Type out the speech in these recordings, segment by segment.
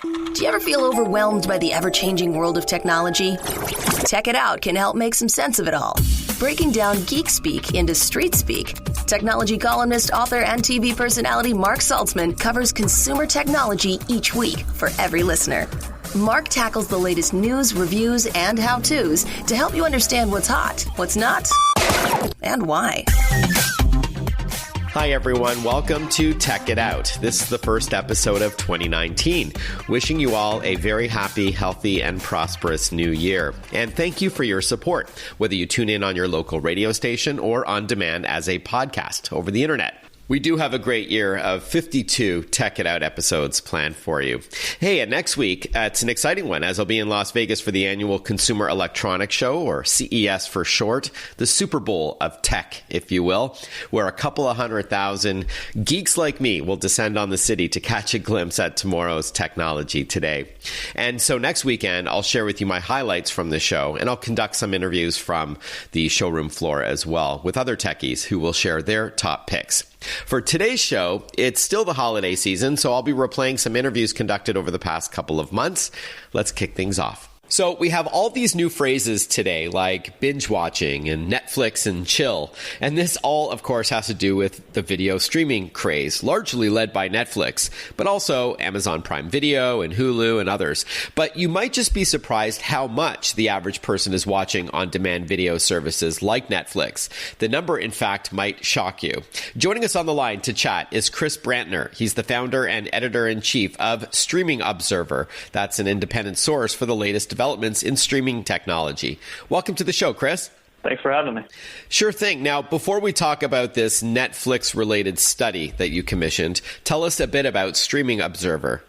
Do you ever feel overwhelmed by the ever-changing world of technology? Tech It Out can help make some sense of it all. Breaking down geek speak into street speak, technology columnist, author, and TV personality Mark Saltzman covers consumer technology each week for every listener. Mark tackles the latest news, reviews, and how-tos to help you understand what's hot, what's not, and why. Hi, everyone. Welcome to Tech It Out. This is the first episode of 2019. Wishing you all a very happy, healthy, and prosperous new year. And thank you for your support, whether you tune in on your local radio station or on demand as a podcast over the internet. We do have a great year of 52 Tech It Out episodes planned for you. Hey, and next week, it's an exciting one, as I'll be in Las Vegas for the annual Consumer Electronics Show, or CES for short, the Super Bowl of tech, if you will, where a couple of 100,000 geeks like me will descend on the city to catch a glimpse at tomorrow's technology today. And so next weekend, I'll share with you my highlights from the show, and I'll conduct some interviews from the showroom floor as well with other techies who will share their top picks. For today's show, it's still the holiday season, so I'll be replaying some interviews conducted over the past couple of months. Let's kick things off. So we have all these new phrases today, like binge watching and Netflix and chill. And this all, of course, has to do with the video streaming craze, largely led by Netflix, but also Amazon Prime Video and Hulu and others. But you might just be surprised how much the average person is watching on-demand video services like Netflix. The number, in fact, might shock you. Joining us on the line to chat is Chris Brantner. He's the founder and editor-in-chief of Streaming Observer. That's an independent source for the latest developments in streaming technology. Welcome to the show, Chris. Thanks for having me. Sure thing. Now, before we talk about this Netflix-related study that you commissioned, tell us a bit about Streaming Observer.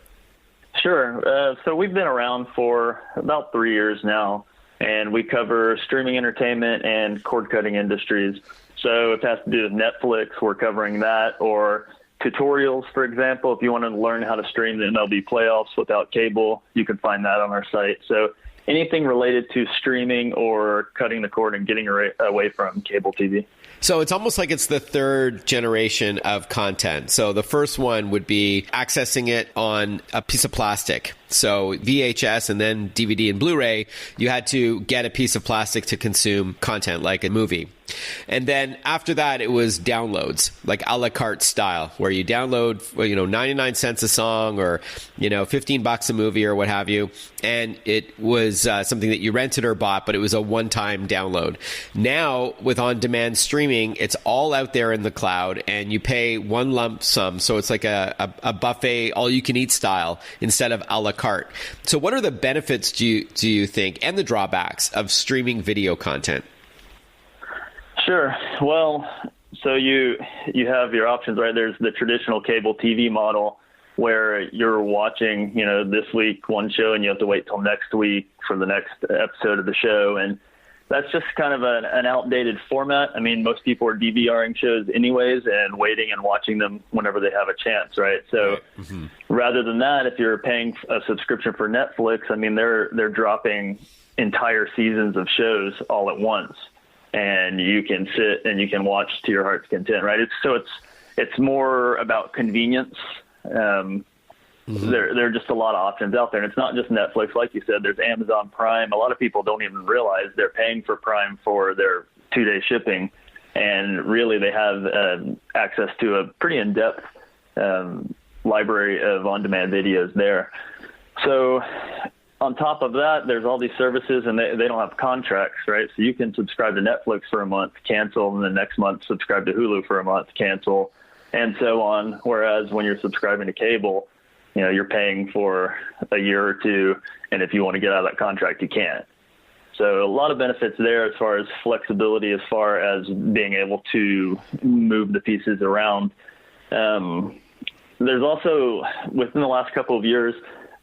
Sure. So we've been around for about 3 years now, and we cover streaming entertainment and cord-cutting industries. So if it has to do with Netflix, we're covering that, or tutorials, for example. If you want to learn how to stream the MLB playoffs without cable, you can find that on our site. So anything related to streaming or cutting the cord and getting away from cable TV. So it's almost like it's the third generation of content. So the first one would be accessing it on a piece of plastic. So VHS and then DVD and Blu-ray, you had to get a piece of plastic to consume content like a movie. And then after that, it was downloads, like a la carte style, where you download, 99 cents a song or, $15 a movie or what have you. And it was something that you rented or bought, but it was a one-time download. Now, with on-demand streaming, it's all out there in the cloud and you pay one lump sum. So it's like a buffet, all-you-can-eat style instead of a la carte. So what are the benefits, do you think, and the drawbacks of streaming video content? Sure. Well, so you have your options, right? There's the traditional cable TV model where you're watching, this week one show and you have to wait till next week for the next episode of the show. And that's just kind of an outdated format. I mean, most people are DVRing shows anyways and waiting and watching them whenever they have a chance, right? So rather than that, if you're paying a subscription for Netflix, I mean, they're dropping entire seasons of shows all at once. And you can sit and you can watch to your heart's content, right? It's more about convenience. There are just a lot of options out there, and it's not just Netflix, like you said. There's Amazon Prime. A lot of people don't even realize they're paying for Prime for their 2-day shipping, and really they have access to a pretty in-depth library of on-demand videos there. So on top of that, there's all these services, and they don't have contracts, right? So you can subscribe to Netflix for a month, cancel, and the next month subscribe to Hulu for a month, cancel, and so on. Whereas when you're subscribing to cable, you're paying for a year or two, and if you want to get out of that contract, you can't. So a lot of benefits there as far as flexibility, as far as being able to move the pieces around. There's also, within the last couple of years,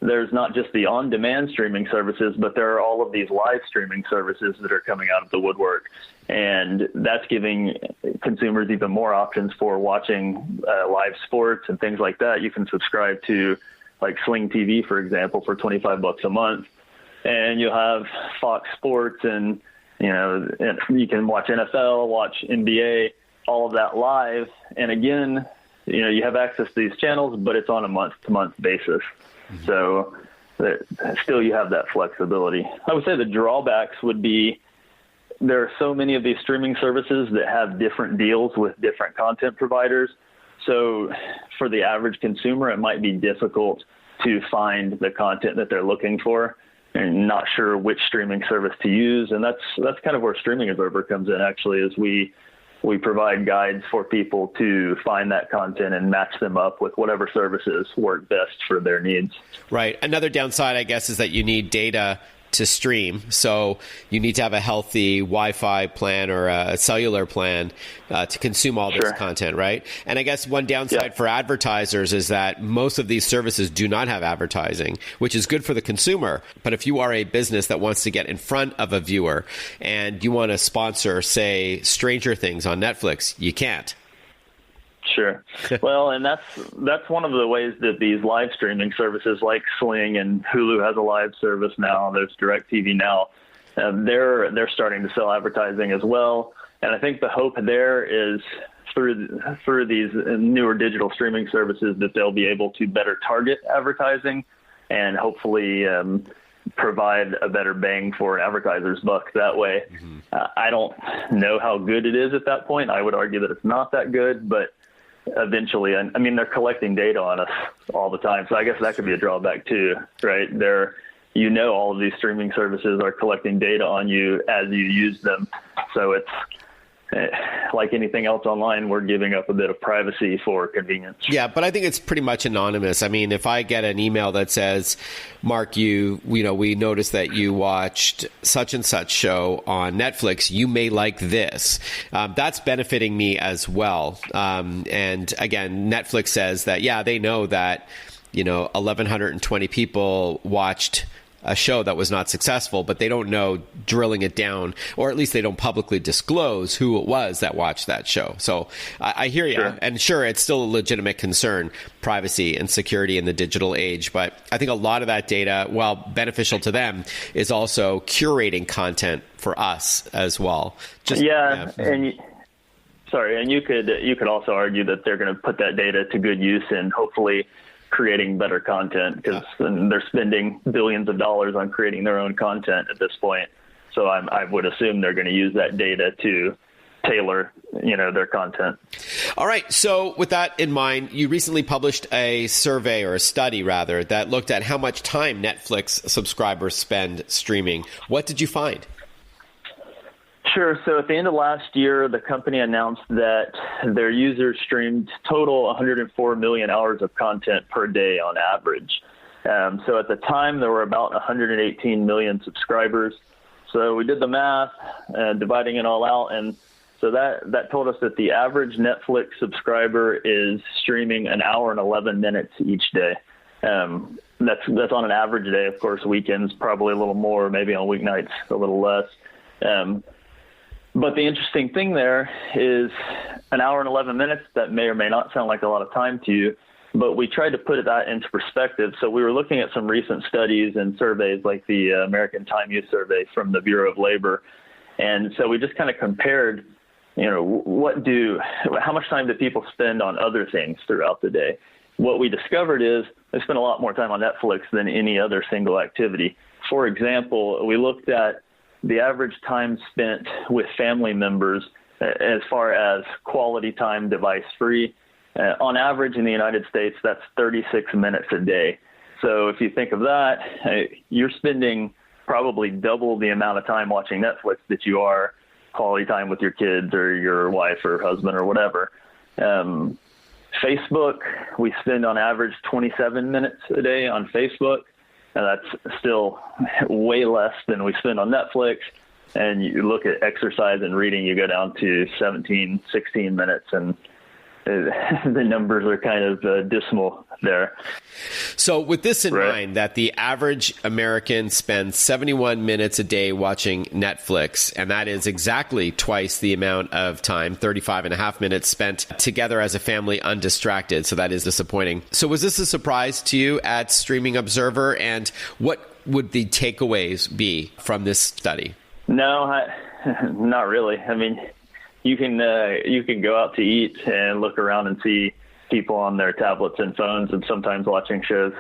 there's not just the on-demand streaming services, but there are all of these live streaming services that are coming out of the woodwork. And that's giving consumers even more options for watching live sports and things like that. You can subscribe to like Sling TV, for example, for $25 a month. And you'll have Fox Sports and you can watch NFL, watch NBA, all of that live. And again, you have access to these channels, but it's on a month-to-month basis. So still you have that flexibility. I would say the drawbacks would be there are so many of these streaming services that have different deals with different content providers. So for the average consumer, it might be difficult to find the content that they're looking for and not sure which streaming service to use. And that's kind of where Streaming Observer comes in, actually, is we provide guides for people to find that content and match them up with whatever services work best for their needs. Right. Another downside, I guess, is that you need data to stream. So you need to have a healthy Wi-Fi plan or a cellular plan to consume all this content, right? And I guess one downside for advertisers is that most of these services do not have advertising, which is good for the consumer. But if you are a business that wants to get in front of a viewer and you want to sponsor, say, Stranger Things on Netflix, you can't. Sure. Well, and that's one of the ways that these live streaming services like Sling and Hulu has a live service now. There's DirecTV now. They're starting to sell advertising as well. And I think the hope there is through these newer digital streaming services that they'll be able to better target advertising and hopefully provide a better bang for an advertiser's buck that way. I don't know how good it is at that point. I would argue that it's not that good, but eventually, I mean, they're collecting data on us all the time. So I guess that could be a drawback too, right? All of these streaming services are collecting data on you as you use them. So it's like anything else online, we're giving up a bit of privacy for convenience. Yeah, but I think it's pretty much anonymous. I mean, if I get an email that says, Mark, we noticed that you watched such and such show on Netflix, you may like this. That's benefiting me as well. And again, Netflix says that, they know that, 1,120 people watched a show that was not successful, but they don't know drilling it down, or at least they don't publicly disclose who it was that watched that show. So I hear you. Sure. And sure, it's still a legitimate concern, privacy and security in the digital age. But I think a lot of that data, while beneficial to them, is also curating content for us as well. And you could also argue that they're going to put that data to good use and hopefully creating better content, because they're spending billions of dollars on creating their own content at this point. So I would assume they're going to use that data to tailor, their content. All right. So with that in mind, you recently published a survey, or a study rather, that looked at how much time Netflix subscribers spend streaming. What did you find? Sure. So at the end of last year, the company announced that their users streamed total 104 million hours of content per day on average. So at the time, there were about 118 million subscribers. So we did the math, dividing it all out. And so that told us that the average Netflix subscriber is streaming an hour and 11 minutes each day. That's on an average day. Of course, weekends, probably a little more, maybe on weeknights, a little less. But the interesting thing there is an hour and 11 minutes, that may or may not sound like a lot of time to you, but we tried to put that into perspective. So we were looking at some recent studies and surveys like the American Time Use Survey from the Bureau of Labor. And so we just kind of compared, how much time do people spend on other things throughout the day? What we discovered is they spend a lot more time on Netflix than any other single activity. For example, we looked at the average time spent with family members as far as quality time device-free. On average in the United States, that's 36 minutes a day. So if you think of that, you're spending probably double the amount of time watching Netflix that you are quality time with your kids or your wife or husband or whatever. Facebook, we spend on average 27 minutes a day on Facebook. And that's still way less than we spend on Netflix. And you look at exercise and reading, you go down to 17, 16 minutes, and the numbers are kind of dismal there. So with this in mind, that the average American spends 71 minutes a day watching Netflix, and that is exactly twice the amount of time, 35 and a half minutes spent together as a family undistracted. So that is disappointing. So was this a surprise to you at Streaming Observer, and what would the takeaways be from this study? No, not really. I mean, you can go out to eat and look around and see people on their tablets and phones and sometimes watching shows.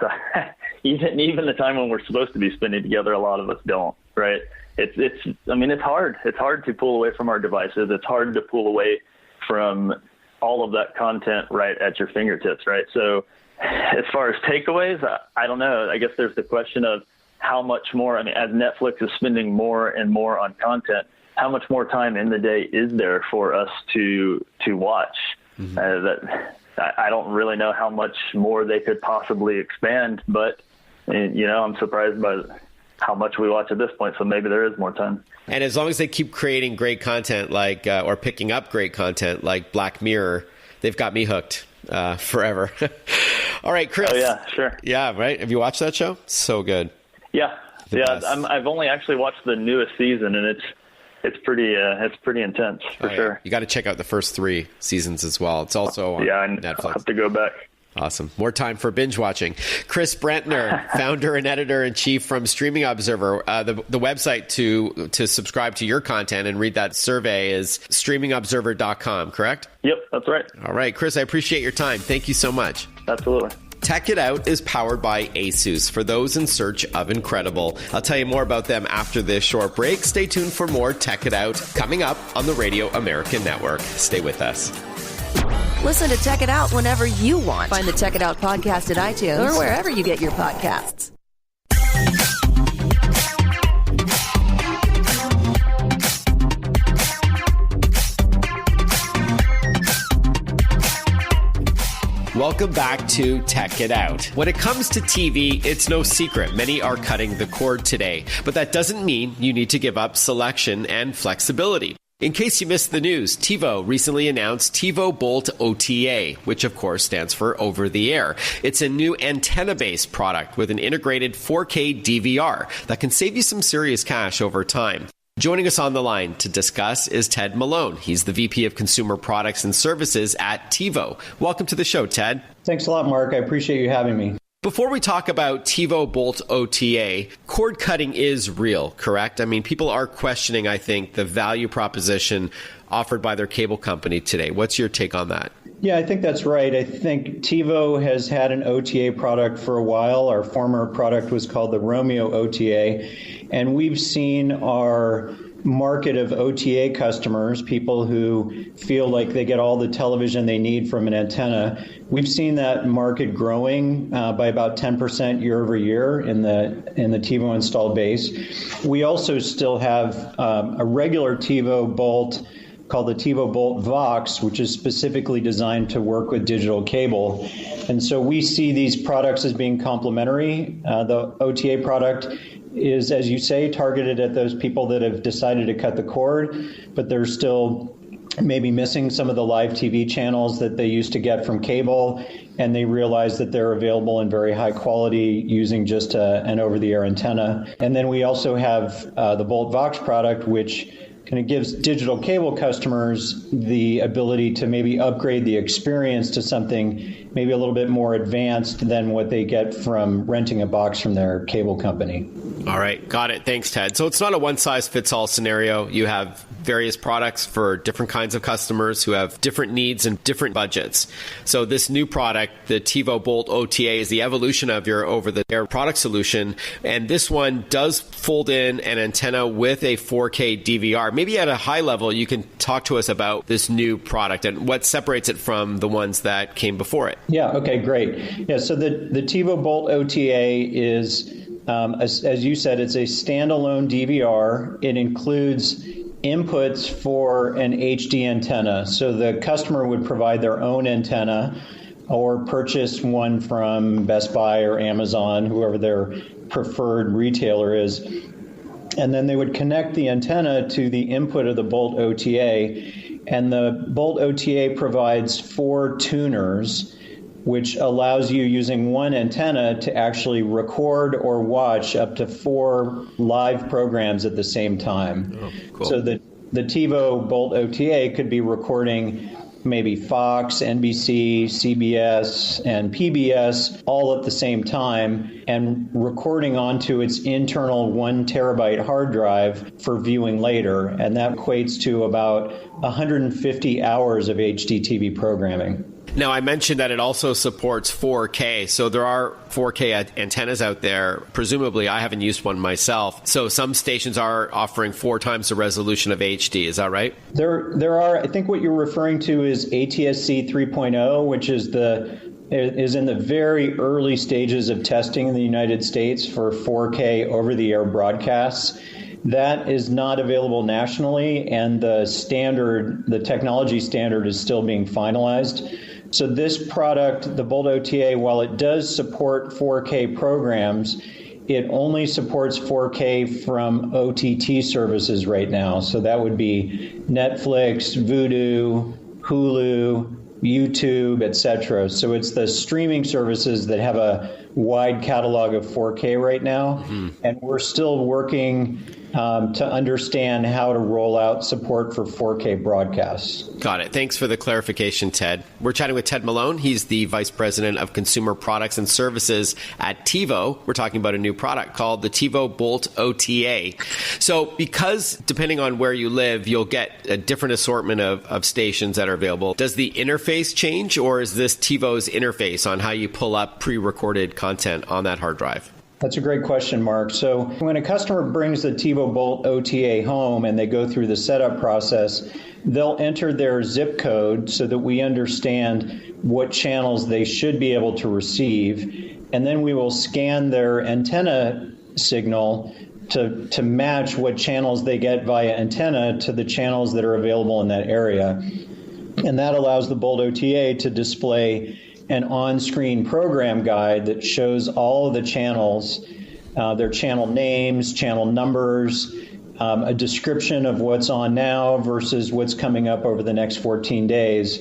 even the time when we're supposed to be spending together, a lot of us don't, right? It's hard. It's hard to pull away from our devices. It's hard to pull away from all of that content right at your fingertips, right? So as far as takeaways, I don't know. I guess there's the question of how much more, as Netflix is spending more and more on content, how much more time in the day is there for us to watch? I don't really know how much more they could possibly expand, but, I'm surprised by how much we watch at this point, so maybe there is more time. And as long as they keep creating great content or picking up great content like Black Mirror, they've got me hooked forever. All right, Chris. Oh, yeah, sure. Yeah, right? Have you watched that show? So good. Yeah. I've only actually watched the newest season, and it's pretty intense for sure. You got to check out the first 3 seasons as well. It's also on Netflix. I'll have to go back. Awesome. More time for binge watching. Chris Brentner, founder and editor-in-chief from Streaming Observer. The website to subscribe to your content and read that survey is streamingobserver.com, correct? Yep, that's right. All right, Chris, I appreciate your time. Thank you so much. Absolutely. Tech It Out is powered by ASUS for those in search of incredible. I'll tell you more about them after this short break. Stay tuned for more Tech It Out coming up on the Radio American Network. Stay with us. Listen to Tech It Out whenever you want. Find the Tech It Out podcast at iTunes or wherever you get your podcasts. Welcome back to Tech It Out. When it comes to TV, it's no secret many are cutting the cord today, but that doesn't mean you need to give up selection and flexibility. In case you missed the news, TiVo recently announced TiVo Bolt OTA, which of course stands for over the air. It's a new antenna-based product with an integrated 4K DVR that can save you some serious cash over time. Joining us on the line to discuss is Ted Malone. He's the VP of Consumer Products and Services at TiVo. Welcome to the show, Ted. Thanks a lot, Mark. I appreciate you having me. Before we talk about TiVo Bolt OTA, cord cutting is real, correct? I mean, people are questioning, I think, the value proposition offered by their cable company today. What's your take on that? Yeah, I think that's right. I think TiVo has had an OTA product for a while. Our former product was called the Romeo OTA, and we've seen our market of OTA customers, people who feel like they get all the television they need from an antenna. We've seen that market growing by about 10% year over year in the TiVo installed base. We also still have a regular TiVo Bolt called the TiVo Bolt Vox, which is specifically designed to work with digital cable. And so we see these products as being complementary. The OTA product is, as you say, targeted at those people that have decided to cut the cord, but they're still maybe missing some of the live TV channels that they used to get from cable, and they realize that they're available in very high quality using just an over-the-air antenna. And then we also have the Bolt Vox product, which kind of gives digital cable customers the ability to maybe upgrade the experience to something maybe a little bit more advanced than what they get from renting a box from their cable company. All right. Got it. Thanks, Ted. So it's not a one-size-fits-all scenario. You have various products for different kinds of customers who have different needs and different budgets. So this new product, the TiVo Bolt OTA, is the evolution of your over-the-air product solution. And this one does fold in an antenna with a 4K DVR. Maybe at a high level, you can talk to us about this new product and what separates it from the ones that came before it. Yeah, okay, great. Yeah, so the TiVo Bolt OTA is, as you said, it's a standalone DVR. It includes inputs for an HD antenna. So the customer would provide their own antenna or purchase one from Best Buy or Amazon, whoever their preferred retailer is. And then they would connect the antenna to the input of the Bolt OTA. And the Bolt OTA provides 4 tuners, which allows you, using one antenna, to actually record or watch up to 4 live programs at the same time. Oh, cool. So the TiVo Bolt OTA could be recording maybe Fox, NBC, CBS, and PBS all at the same time and recording onto its internal 1 terabyte hard drive for viewing later. And that equates to about 150 hours of HD TV programming. Now, I mentioned that it also supports 4K. So there are 4K antennas out there. Presumably, I haven't used one myself. So some stations are offering 4 times the resolution of HD. Is that right? There are. I think what you're referring to is ATSC 3.0, which is in the very early stages of testing in the United States for 4K over-the-air broadcasts. That is not available nationally, and the technology standard is still being finalized. So this product, the Bolt OTA, while it does support 4K programs, it only supports 4K from OTT services right now. So that would be Netflix, Vudu, Hulu, YouTube, etc. So it's the streaming services that have a wide catalog of 4K right now, and we're still working to understand how to roll out support for 4K broadcasts. Got it. Thanks for the clarification, Ted. We're chatting with Ted Malone. He's the Vice President of Consumer Products and Services at TiVo. We're talking about a new product called the TiVo Bolt OTA. So because depending on where you live, you'll get a different assortment of stations that are available. Does the interface change, or is this TiVo's interface on how you pull up pre-recorded content on that hard drive? That's a great question, Mark. So when a customer brings the TiVo Bolt OTA home and they go through the setup process, they'll enter their zip code so that we understand what channels they should be able to receive. And then we will scan their antenna signal to match what channels they get via antenna to the channels that are available in that area. And that allows the Bolt OTA to display an on-screen program guide that shows all of the channels, their channel names, channel numbers, a description of what's on now versus what's coming up over the next 14 days.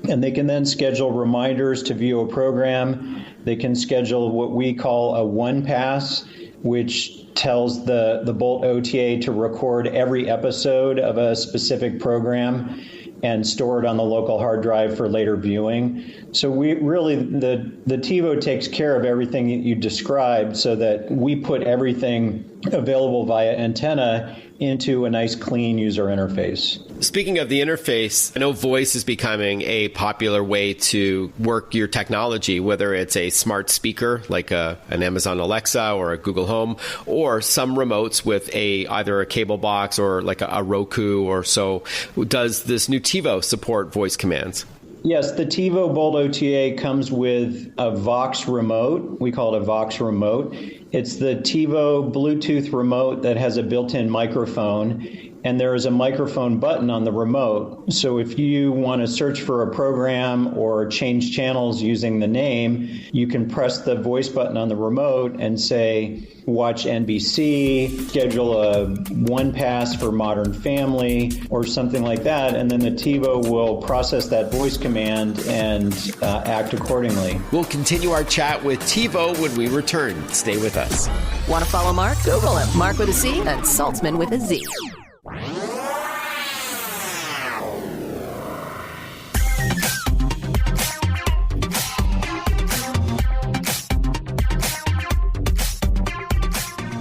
And they can then schedule reminders to view a program. They can schedule what we call a one pass, which tells the Bolt OTA to record every episode of a specific program and store it on the local hard drive for later viewing. So we really, the TiVo takes care of everything that you described so that we put everything available via antenna into a nice, clean user interface. Speaking of the interface, I know voice is becoming a popular way to work your technology, whether it's a smart speaker like an Amazon Alexa or a Google Home, or some remotes with either a cable box or like a Roku or so. Does this new TiVo support voice commands? Yes, the TiVo Bolt OTA comes with a Vox remote. We call it a Vox remote. It's the TiVo Bluetooth remote that has a built-in microphone, and there is a microphone button on the remote. So if you want to search for a program or change channels using the name, you can press the voice button on the remote and say, watch NBC, schedule a one pass for Modern Family, or something like that, and then the TiVo will process that voice command and act accordingly. We'll continue our chat with TiVo when we return. Stay with us. Want to follow Mark? Google him. Mark with a C and Saltzman with a Z.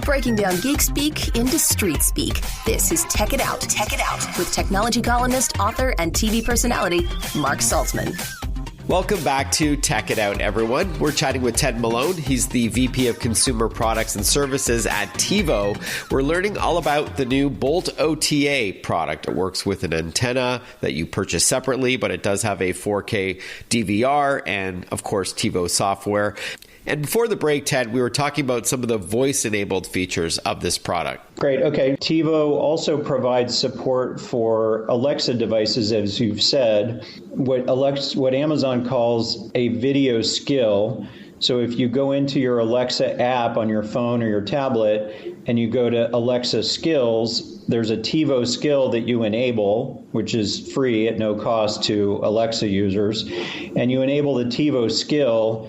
Breaking down geek speak into street speak. This is Tech It Out. Tech It Out with technology columnist, author, and TV personality Mark Saltzman. Welcome back to Tech It Out, everyone. We're chatting with Ted Malone. He's the VP of Consumer Products and Services at TiVo. We're learning all about the new Bolt OTA product. It works with an antenna that you purchase separately, but it does have a 4K DVR and, of course, TiVo software. And before the break, Ted, we were talking about some of the voice-enabled features of this product. Great. Okay. TiVo also provides support for Alexa devices, as you've said, what Amazon calls a video skill. So if you go into your Alexa app on your phone or your tablet and you go to Alexa skills, there's a TiVo skill that you enable, which is free at no cost to Alexa users. And you enable the TiVo skill,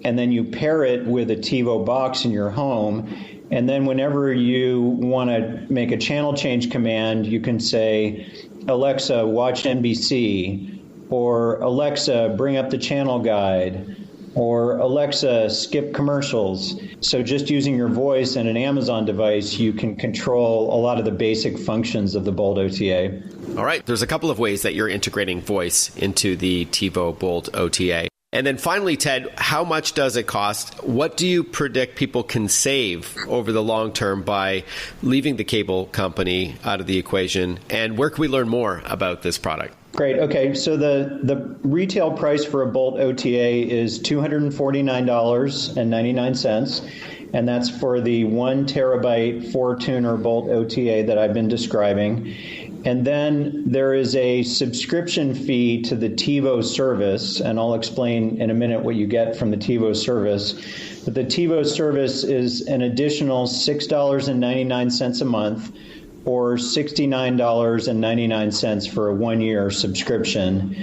and then you pair it with a TiVo box in your home. And then whenever you want to make a channel change command, you can say, Alexa, watch NBC, or Alexa, bring up the channel guide, or Alexa, skip commercials. So just using your voice and an Amazon device, you can control a lot of the basic functions of the Bolt OTA. All right. There's a couple of ways that you're integrating voice into the TiVo Bolt OTA. And then finally, Ted, how much does it cost? What do you predict people can save over the long term by leaving the cable company out of the equation? And where can we learn more about this product? Great. Okay. So the retail price for a Bolt OTA is $249.99. And that's for the 1 terabyte 4-tuner Bolt OTA that I've been describing. And then there is a subscription fee to the TiVo service, and I'll explain in a minute what you get from the TiVo service. But the TiVo service is an additional $6.99 a month, or $69.99 for a 1-year subscription.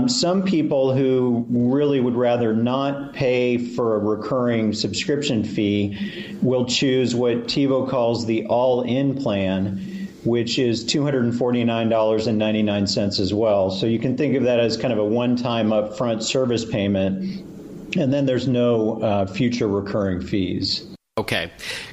Some people who really would rather not pay for a recurring subscription fee will choose what TiVo calls the all-in plan, which is $249.99 as well. So you can think of that as kind of a one-time upfront service payment, and then there's no future recurring fees. Okay,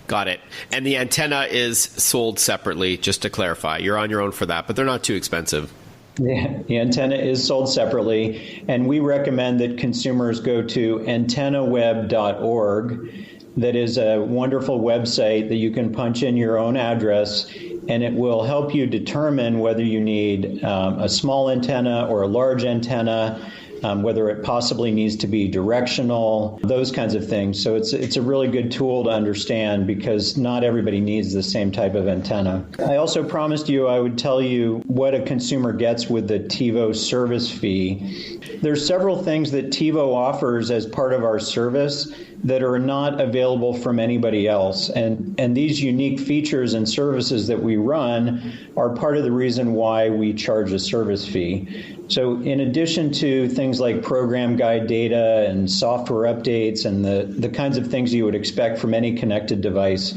got it. And the antenna is sold separately, just to clarify. You're on your own for that, but they're not too expensive. The antenna is sold separately, and we recommend that consumers go to antennaweb.org. That is a wonderful website that you can punch in your own address, and it will help you determine whether you need a small antenna or a large antenna, whether it possibly needs to be directional, those kinds of things. So it's a really good tool to understand because not everybody needs the same type of antenna. I also promised you I would tell you what a consumer gets with the TiVo service fee. There's several things that TiVo offers as part of our service that are not available from anybody else. And these unique features and services that we run are part of the reason why we charge a service fee. So in addition to things like program guide data and software updates and the kinds of things you would expect from any connected device,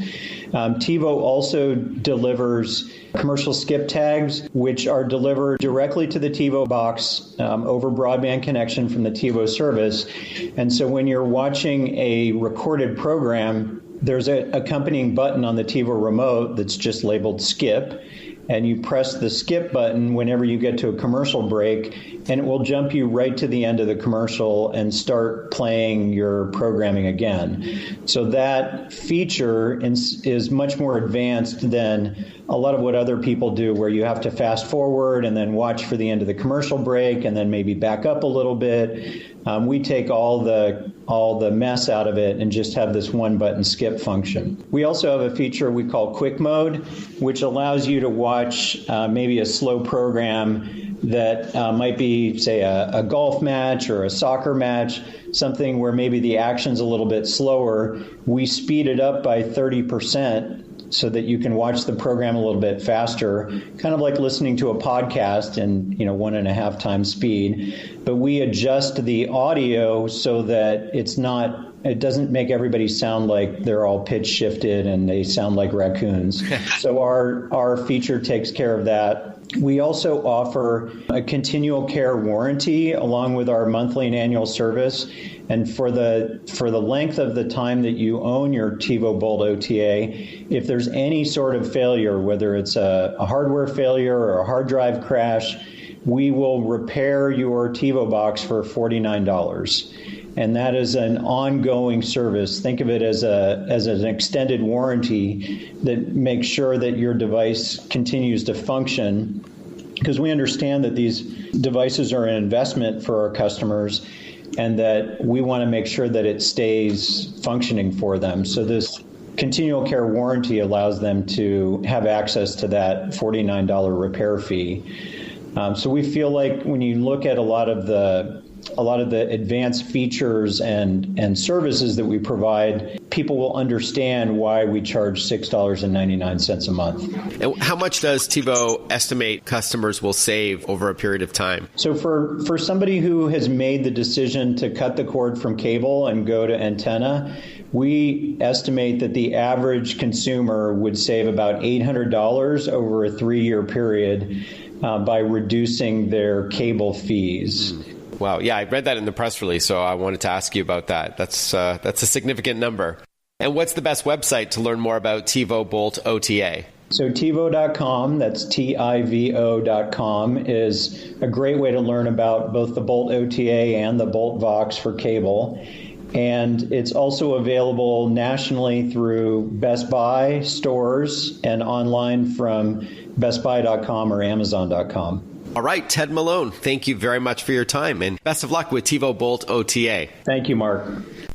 TiVo also delivers commercial skip tags, which are delivered directly to the TiVo box over broadband connection from the TiVo service. And so when you're watching a recorded program, there's an accompanying button on the TiVo remote that's just labeled skip. And you press the skip button whenever you get to a commercial break, and it will jump you right to the end of the commercial and start playing your programming again. So that feature is much more advanced than a lot of what other people do, where you have to fast forward and then watch for the end of the commercial break and then maybe back up a little bit. We take all the mess out of it and just have this one button skip function. We also have a feature we call Quick Mode, which allows you to watch maybe a slow program that might be, say, a golf match or a soccer match, something where maybe the action's a little bit slower. We speed it up by 30%. So that you can watch the program a little bit faster, kind of like listening to a podcast in 1.5 times speed. But we adjust the audio so that it doesn't make everybody sound like they're all pitch shifted and they sound like raccoons. So our feature takes care of that. We also offer a continual care warranty along with our monthly and annual service. And for the length of the time that you own your TiVo Bolt OTA, if there's any sort of failure, whether it's a hardware failure or a hard drive crash, we will repair your TiVo box for $49. And that is an ongoing service. Think of it as an extended warranty that makes sure that your device continues to function, because we understand that these devices are an investment for our customers and that we want to make sure that it stays functioning for them. So this continual care warranty allows them to have access to that $49 repair fee. So we feel like when you look at a lot of the advanced features and services that we provide, people will understand why we charge $6.99 a month. And how much does TiVo estimate customers will save over a period of time? So for somebody who has made the decision to cut the cord from cable and go to antenna, we estimate that the average consumer would save about $800 over a 3-year period by reducing their cable fees. Wow. Yeah, I read that in the press release, so I wanted to ask you about that. That's a significant number. And what's the best website to learn more about TiVo Bolt OTA? So TiVo.com, that's TIVO.com, is a great way to learn about both the Bolt OTA and the Bolt Vox for cable. And it's also available nationally through Best Buy stores and online from bestbuy.com or amazon.com. All right, Ted Malone, thank you very much for your time, and best of luck with TiVo Bolt OTA. Thank you, Mark.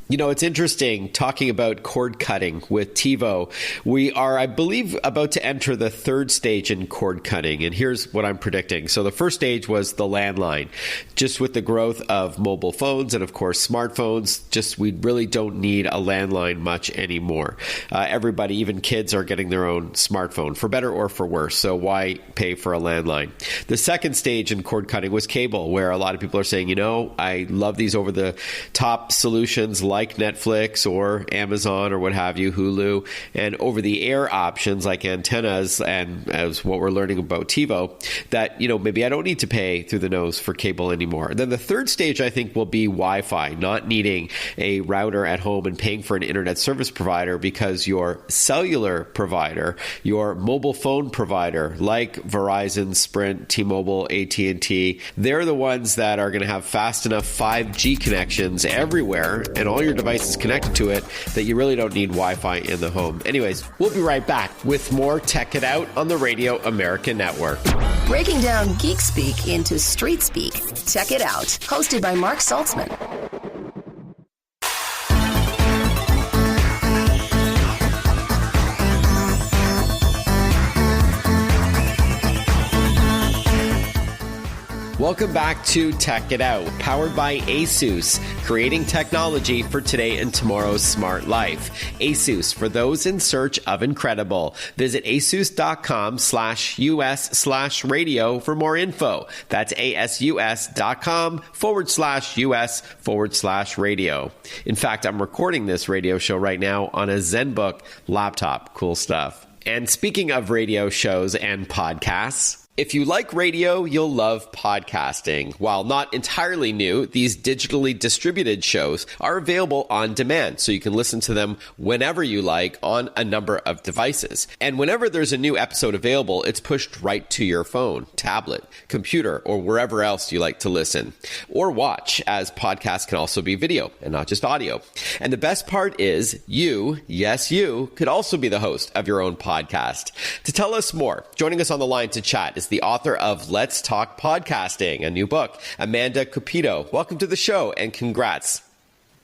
You know, it's interesting talking about cord cutting with TiVo. We are, I believe, about to enter the third stage in cord cutting. And here's what I'm predicting. So the first stage was the landline. Just with the growth of mobile phones and, of course, smartphones, we really don't need a landline much anymore. Everybody, even kids, are getting their own smartphone, for better or for worse. So why pay for a landline? The second stage in cord cutting was cable, where a lot of people are saying, you know, I love these over-the-top solutions like Netflix or Amazon or what have you, Hulu, and over-the-air options like antennas, and as what we're learning about TiVo, that, you know, maybe I don't need to pay through the nose for cable anymore. And then the third stage, I think, will be Wi-Fi, not needing a router at home and paying for an internet service provider, because your cellular provider, your mobile phone provider, like Verizon, Sprint, T-Mobile, AT&T, they're the ones that are going to have fast enough 5G connections everywhere, and all your devices connected to it, that you really don't need Wi-Fi in the home. Anyways, we'll be right back with more Tech It Out on the Radio America Network. Breaking down geek speak into street speak. Tech It Out, hosted by Mark Saltzman. Welcome back to Tech It Out, powered by ASUS, creating technology for today and tomorrow's smart life. ASUS, for those in search of incredible. Visit asus.com/US/radio for more info. That's asus.com/US/radio. In fact, I'm recording this radio show right now on a ZenBook laptop. Cool stuff. And speaking of radio shows and podcasts, if you like radio, you'll love podcasting. While not entirely new, these digitally distributed shows are available on demand, so you can listen to them whenever you like on a number of devices. And whenever there's a new episode available, it's pushed right to your phone, tablet, computer, or wherever else you like to listen or watch, as podcasts can also be video and not just audio. And the best part is you, yes you, could also be the host of your own podcast. To tell us more, joining us on the line to chat is the author of Let's Talk Podcasting, a new book, Amanda Cupido. Welcome to the show and congrats.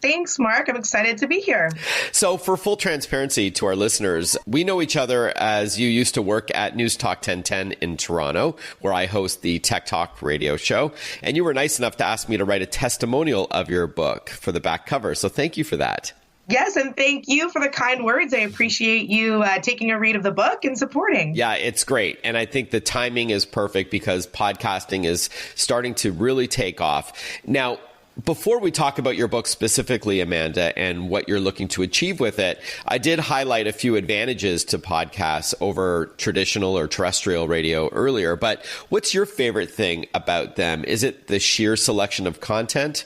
Thanks, Mark. I'm excited to be here. So for full transparency to our listeners, we know each other as you used to work at News Talk 1010 in Toronto, where I host the Tech Talk radio show. And you were nice enough to ask me to write a testimonial of your book for the back cover. So thank you for that. Yes, and thank you for the kind words. I appreciate you taking a read of the book and supporting. Yeah, it's great. And I think the timing is perfect because podcasting is starting to really take off. Now, before we talk about your book specifically, Amanda, and what you're looking to achieve with it, I did highlight a few advantages to podcasts over traditional or terrestrial radio earlier. But what's your favorite thing about them? Is it the sheer selection of content?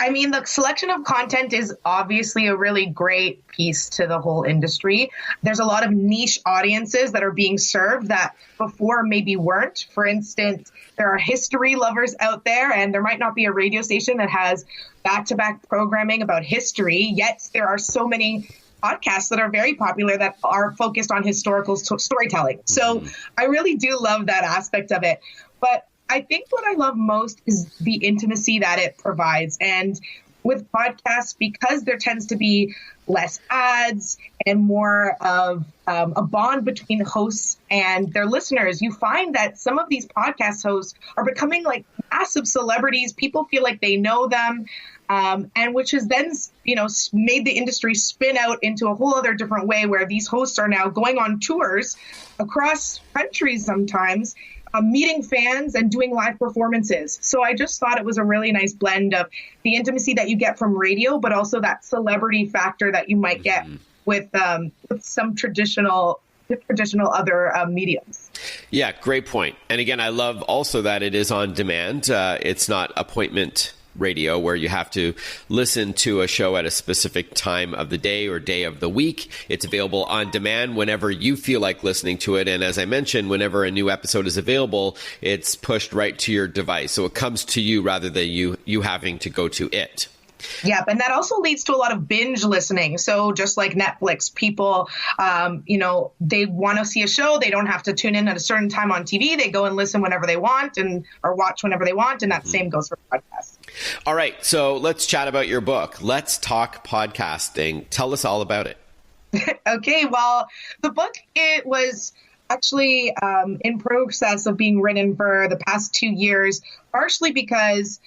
I mean, the selection of content is obviously a really great piece to the whole industry. There's a lot of niche audiences that are being served that before maybe weren't. For instance, there are history lovers out there, and there might not be a radio station that has back-to-back programming about history, yet there are so many podcasts that are very popular that are focused on historical storytelling. So I really do love that aspect of it. But I think what I love most is the intimacy that it provides. And with podcasts, because there tends to be less ads and more of a bond between hosts and their listeners, you find that some of these podcast hosts are becoming like massive celebrities. People feel like they know them, and which has then, made the industry spin out into a whole other different way where these hosts are now going on tours across countries sometimes, meeting fans and doing live performances. So I just thought it was a really nice blend of the intimacy that you get from radio, but also that celebrity factor that you might get with some traditional other mediums. Yeah, great point. And again, I love also that it is on demand. It's not appointment radio where you have to listen to a show at a specific time of the day or day of the week. It's available on demand whenever you feel like listening to it. And as I mentioned, whenever a new episode is available, it's pushed right to your device. So it comes to you rather than you having to go to it. Yep. And that also leads to a lot of binge listening. So just like Netflix, people, they want to see a show. They don't have to tune in at a certain time on TV. They go and listen whenever they want or watch whenever they want. And that same goes for podcasts. All right. So let's chat about your book. Let's Talk Podcasting. Tell us all about it. Okay. Well, the book, it was actually in process of being written for the past 2 years, partially because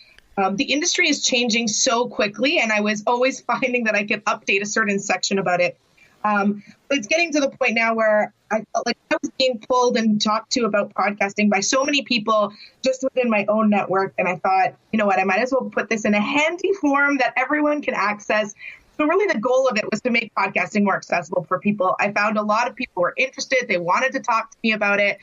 the industry is changing so quickly, and I was always finding that I could update a certain section about it. But it's getting to the point now where I felt like I was being pulled and talked to about podcasting by so many people just within my own network. And I thought, you know what, I might as well put this in a handy form that everyone can access. So really the goal of it was to make podcasting more accessible for people. I found a lot of people were interested. They wanted to talk to me about it.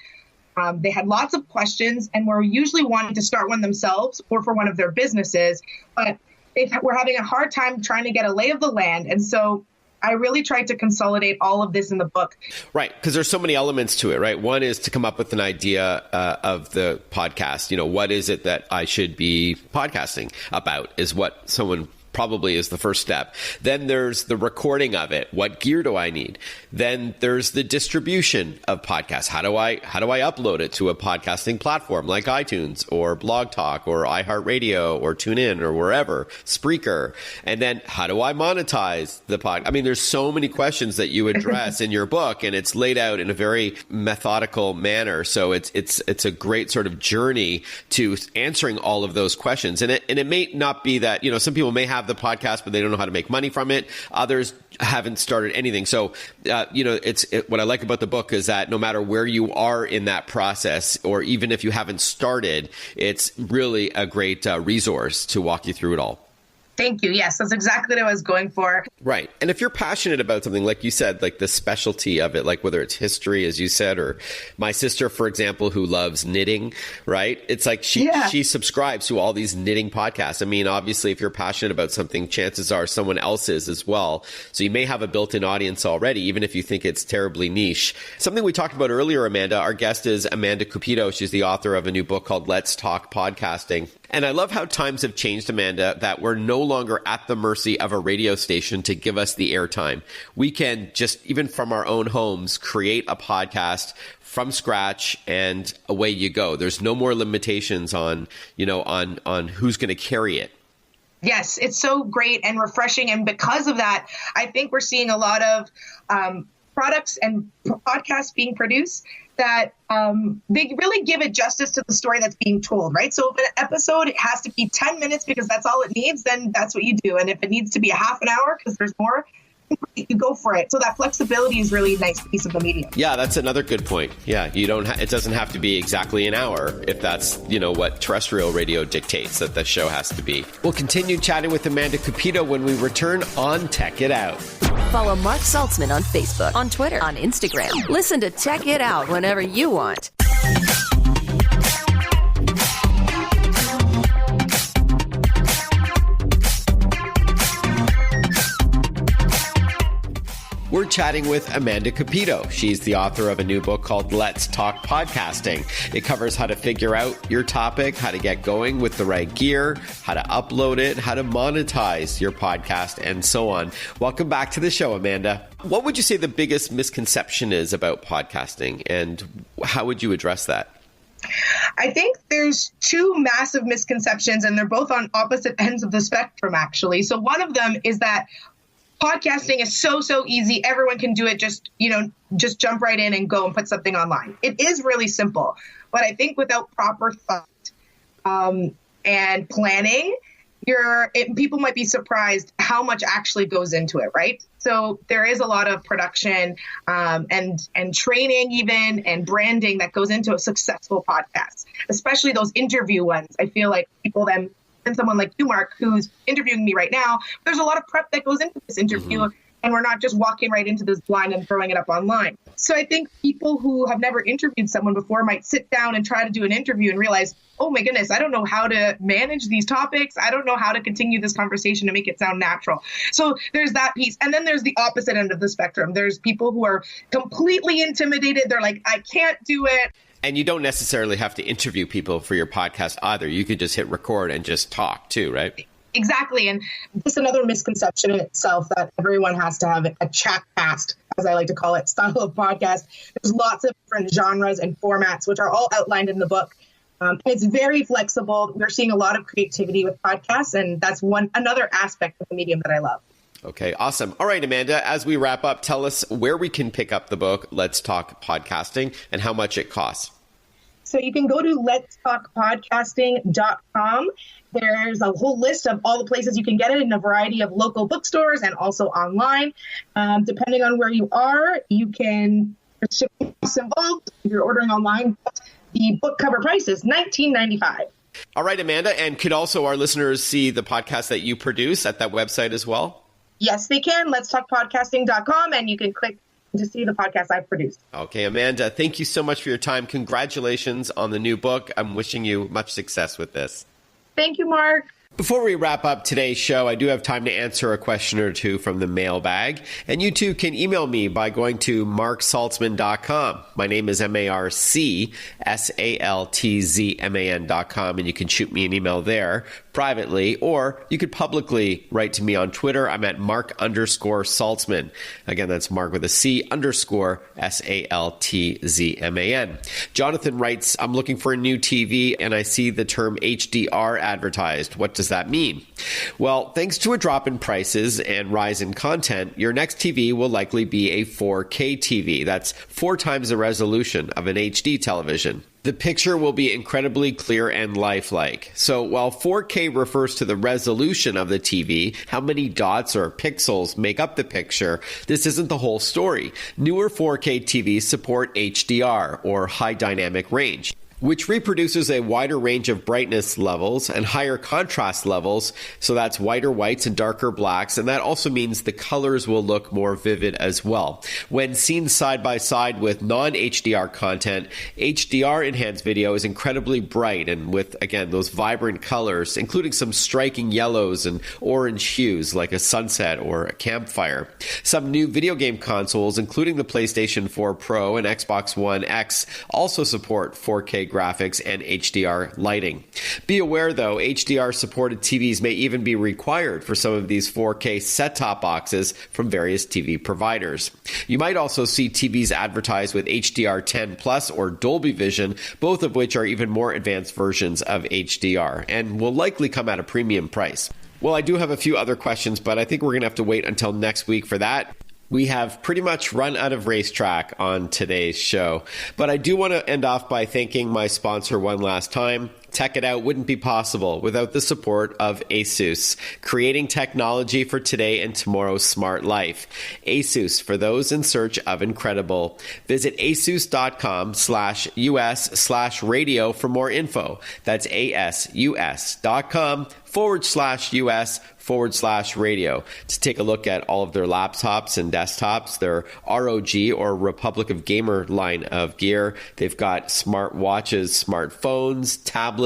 They had lots of questions and were usually wanting to start one themselves or for one of their businesses, but they were having a hard time trying to get a lay of the land. And so I really tried to consolidate all of this in the book. Right, because there's so many elements to it, right? One is to come up with an idea of the podcast. You know, what is it that I should be podcasting about is what someone probably is the first step. Then there's the recording of it. What gear do I need? Then there's the distribution of podcasts. How do I upload it to a podcasting platform like iTunes or Blog Talk or iHeartRadio or TuneIn or wherever, Spreaker? And then how do I monetize the pod? I mean, there's so many questions that you address in your book, and it's laid out in a very methodical manner. So it's a great sort of journey to answering all of those questions. And it may not be that, some people may have the podcast, but they don't know how to make money from it. Others haven't started anything. So, what I like about the book is that no matter where you are in that process, or even if you haven't started, it's really a great resource to walk you through it all. Thank you. Yes, that's exactly what I was going for. Right. And if you're passionate about something, like you said, like the specialty of it, like whether it's history, as you said, or my sister, for example, who loves knitting, right? It's like she subscribes to all these knitting podcasts. I mean, obviously, if you're passionate about something, chances are someone else is as well. So you may have a built-in audience already, even if you think it's terribly niche. Something we talked about earlier, Amanda, our guest is Amanda Cupido. She's the author of a new book called Let's Talk Podcasting. And I love how times have changed, Amanda, that we're no longer at the mercy of a radio station to give us the airtime. We can just, even from our own homes, create a podcast from scratch, and away you go. There's no more limitations on who's going to carry it. Yes, it's so great and refreshing. And because of that, I think we're seeing a lot of products and podcasts being produced that they really give it justice to the story that's being told, right? So if an episode has to be 10 minutes because that's all it needs, then that's what you do. And if it needs to be a half an hour because there's more, you go for it. So that flexibility is really a nice piece of the medium. Yeah, that's another good point. Yeah, it doesn't have to be exactly an hour if that's, what terrestrial radio dictates that the show has to be. We'll continue chatting with Amanda Cupido when we return on Tech It Out. Follow Mark Saltzman on Facebook, on Twitter, on Instagram. Listen to Tech It Out whenever you want. We're chatting with Amanda Cupido. She's the author of a new book called Let's Talk Podcasting. It covers how to figure out your topic, how to get going with the right gear, how to upload it, how to monetize your podcast, and so on. Welcome back to the show, Amanda. What would you say the biggest misconception is about podcasting, and how would you address that? I think there's two massive misconceptions, and they're both on opposite ends of the spectrum, actually. So one of them is that podcasting is so easy. Everyone can do it. Just jump right in and go and put something online. It is really simple. But I think without proper thought and planning, people might be surprised how much actually goes into it, right? So there is a lot of production and training even and branding that goes into a successful podcast, especially those interview ones. I feel like people then, and someone like you, Mark, who's interviewing me right now, there's a lot of prep that goes into this interview. Mm-hmm. and we're not just walking right into this blind and throwing it up online. So I think people who have never interviewed someone before might sit down and try to do an interview and realize, oh my goodness, I don't know how to manage these topics. I don't know how to continue this conversation to make it sound natural. So there's that piece. And then there's the opposite end of the spectrum. There's people who are completely intimidated. They're like, I can't do it. And you don't necessarily have to interview people for your podcast either. You could just hit record and just talk too, right? Exactly. And this is another misconception in itself, that everyone has to have a chat cast, as I like to call it, style of podcast. There's lots of different genres and formats, which are all outlined in the book. It's very flexible. We're seeing a lot of creativity with podcasts, and that's another aspect of the medium that I love. Okay, awesome. All right, Amanda, as we wrap up, tell us where we can pick up the book, Let's Talk Podcasting, and how much it costs. So you can go to letstalkpodcasting.com. There's a whole list of all the places you can get it in a variety of local bookstores and also online. Depending on where you are, you can, there's shipping costs involved if you're ordering online. The book cover price is $19.95. All right, Amanda, and could also our listeners see the podcast that you produce at that website as well? Yes, they can. letstalkpodcasting.com, and you can click to see the podcast I've produced. Okay, Amanda, thank you so much for your time. Congratulations on the new book. I'm wishing you much success with this. Thank you, Mark. Before we wrap up today's show, I do have time to answer a question or two from the mailbag. And you too can email me by going to marksaltzman.com. My name is MarkSaltzman.com, and you can shoot me an email there privately, or you could publicly write to me on Twitter. I'm at Mark_Saltzman. Again, that's Mark with a C _SALTZMAN. Jonathan writes, I'm looking for a new TV and I see the term HDR advertised. What does that mean? Well, thanks to a drop in prices and rise in content, your next TV will likely be a 4K TV. That's 4 times the resolution of an HD television. The picture will be incredibly clear and lifelike. So while 4K refers to the resolution of the TV, how many dots or pixels make up the picture, this isn't the whole story. Newer 4K TVs support HDR, or high dynamic range, which reproduces a wider range of brightness levels and higher contrast levels. So that's whiter whites and darker blacks. And that also means the colors will look more vivid as well. When seen side by side with non-HDR content, HDR enhanced video is incredibly bright and with, again, those vibrant colors, including some striking yellows and orange hues like a sunset or a campfire. Some new video game consoles, including the PlayStation 4 Pro and Xbox One X, also support 4K graphics and HDR lighting. Be aware, though, HDR-supported TVs may even be required for some of these 4K set-top boxes from various TV providers. You might also see TVs advertised with HDR10 Plus or Dolby Vision, both of which are even more advanced versions of HDR, and will likely come at a premium price. Well, I do have a few other questions, but I think we're going to have to wait until next week for that. We have pretty much run out of racetrack on today's show, but I do want to end off by thanking my sponsor one last time. Tech It Out wouldn't be possible without the support of ASUS, creating technology for today and tomorrow's smart life. ASUS, for those in search of incredible. Visit asus.com/US/radio for more info. That's asus.com/US/radio to take a look at all of their laptops and desktops, their ROG or Republic of Gamer line of gear. They've got smart watches, smartphones, tablets,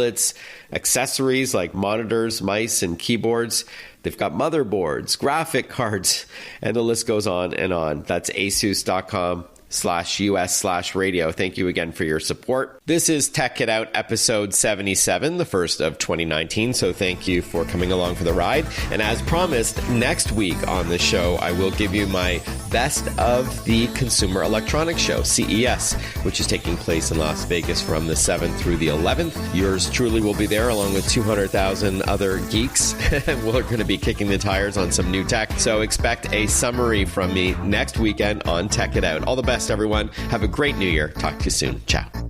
accessories like monitors, mice, and keyboards. They've got motherboards, graphic cards, and the list goes on and on. That's asus.com/US/radio. Thank you again for your support. This is Tech It Out episode 77, the first of 2019. So thank you for coming along for the ride. And as promised, next week on the show, I will give you my best of the Consumer Electronics Show, CES, which is taking place in Las Vegas from the 7th through the 11th. Yours truly will be there along with 200,000 other geeks. We're going to be kicking the tires on some new tech. So expect a summary from me next weekend on Tech It Out. All the best, everyone. Have a great new year. Talk to you soon. Ciao.